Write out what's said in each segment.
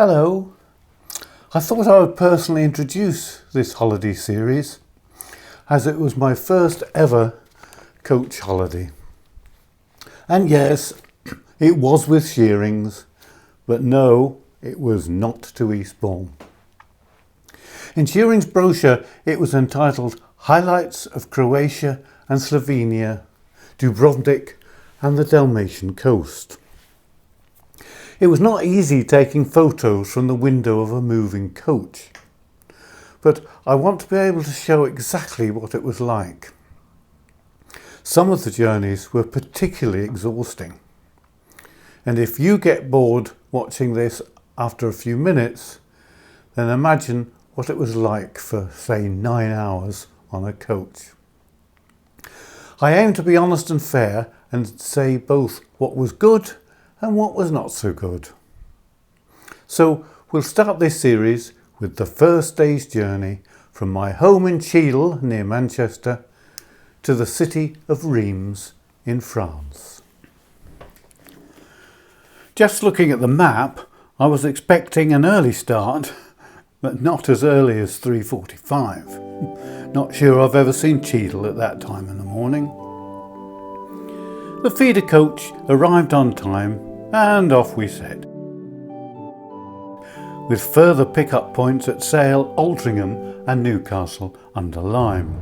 Hello. I thought I would personally introduce this holiday series as it was my first ever coach holiday. And yes, it was with Shearings, but no, it was not to Eastbourne. In Shearings' brochure it was entitled Highlights of Croatia and Slovenia, Dubrovnik and the Dalmatian Coast. It was not easy taking photos from the window of a moving coach, but I want to be able to show exactly what it was like. Some of the journeys were particularly exhausting, and if you get bored watching this after a few minutes, then imagine what it was like for, say, 9 hours on a coach. I aim to be honest and fair and say both what was good and what was not so good. So we'll start this series with the first day's journey from my home in Cheadle near Manchester to the city of Reims in France. Just looking at the map, I was expecting an early start, but not as early as 3:45. Not sure I've ever seen Cheadle at that time in the morning. The feeder coach arrived on time and off we set, with further pick-up points at Sale, Altrincham and Newcastle under Lyme.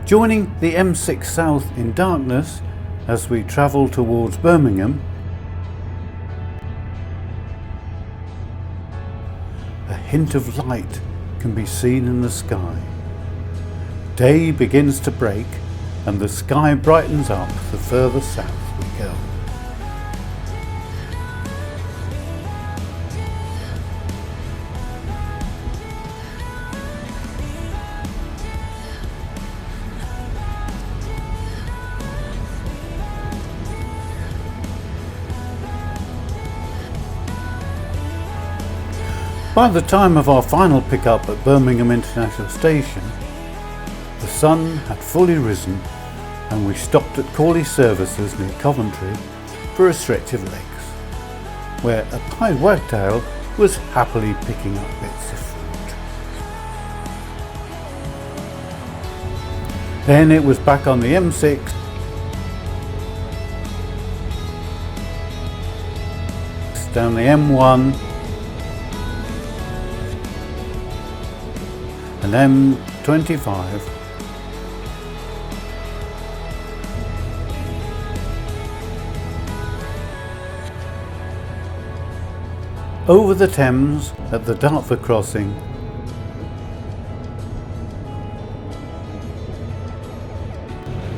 Joining the M6 South in darkness as we travel towards Birmingham, a hint of light can be seen in the sky. Day begins to break and the sky brightens up the further south we go. By the time of our final pickup at Birmingham International Station, the sun had fully risen and we stopped at Corley Services near Coventry for a stretch of legs, where a pied wagtail was happily picking up bits of fruit. Then it was back on the M6 down the M1 and M25 over the Thames at the Dartford crossing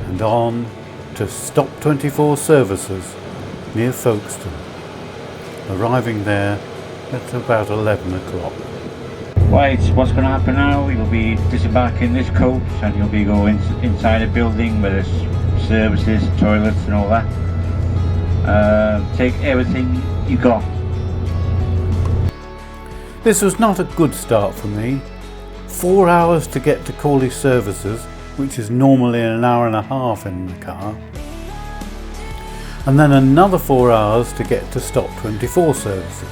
and on to Stop 24 Services near Folkestone, arriving there at about 11 o'clock. Right, what's going to happen now, you'll be disembarking this coach and you'll be going inside a building where there's services, toilets and all that. Take everything you got. This was not a good start for me. 4 hours to get to Corley Services, which is normally an hour and a half in the car. And then another 4 hours to get to Stop 24 Services.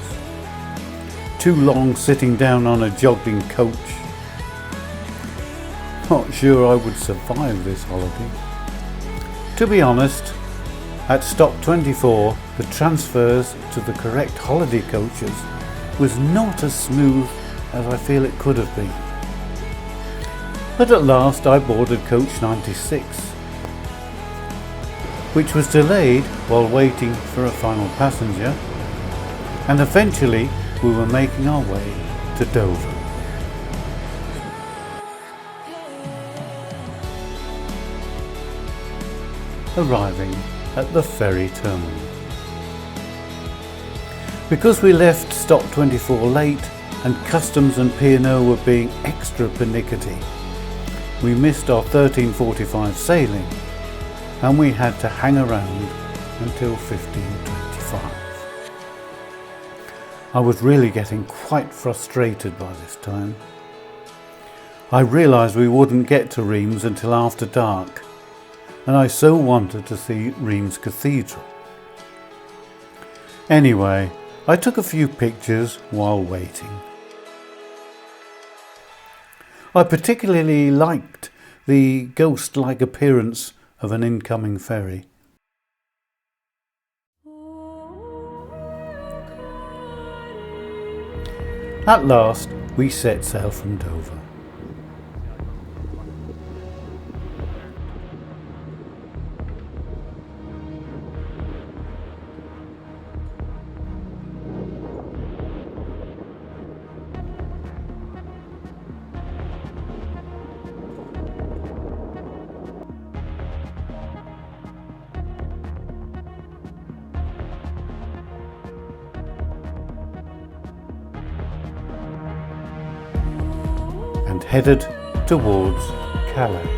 Too long sitting down on a jogging coach. Not sure I would survive this holiday. To be honest, at Stop 24, the transfers to the correct holiday coaches was not as smooth as I feel it could have been. But at last I boarded coach 96, which was delayed while waiting for a final passenger, and eventually we were making our way to Dover. Arriving at the ferry terminal. Because we left Stop 24 late and Customs and P&O were being extra pernickety, we missed our 13:45 sailing and we had to hang around until 15:25. I was really getting quite frustrated by this time. I realised we wouldn't get to Reims until after dark, and I so wanted to see Reins Cathedral. Anyway, I took a few pictures while waiting. I particularly liked the ghost-like appearance of an incoming ferry. At last, we set sail from Dover. And headed towards Calais.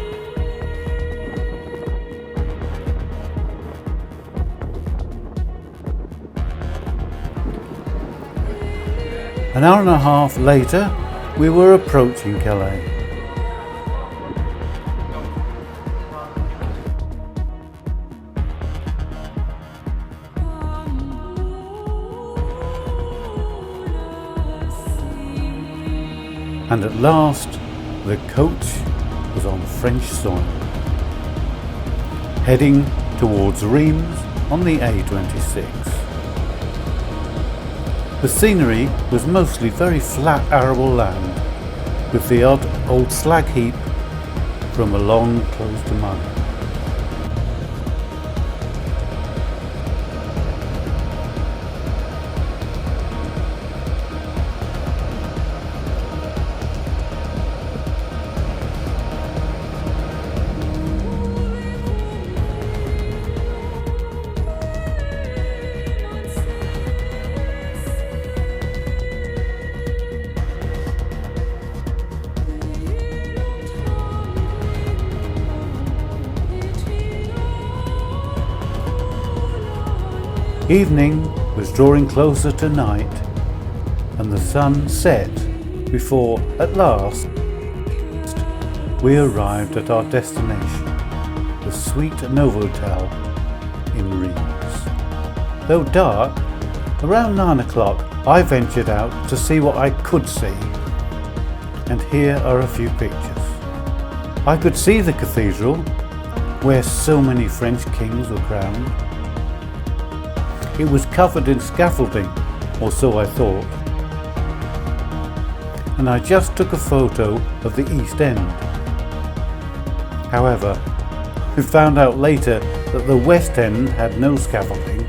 An hour and a half later, we were approaching Calais. And at last, the coach was on French soil, heading towards Reims on the A26. The scenery was mostly very flat arable land, with the odd old slag heap from a long closed mine. Evening was drawing closer to night, and the sun set before, at last, we arrived at our destination, the sweet Novotel in Reims. Though dark, around 9 o'clock I ventured out to see what I could see, and here are a few pictures. I could see the cathedral, where so many French kings were crowned. It was covered in scaffolding, or so I thought, and I just took a photo of the East End. However, I found out later that the West End had no scaffolding,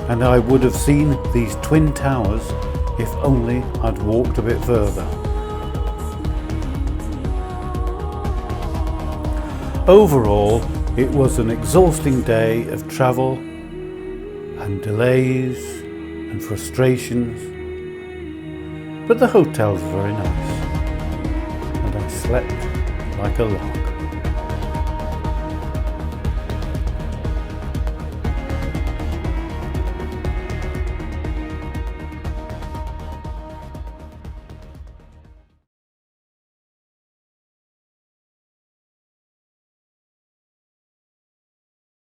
and I would have seen these twin towers if only I'd walked a bit further. Overall, it was an exhausting day of travel and delays and frustrations, but the hotel's very nice, and I slept like a log.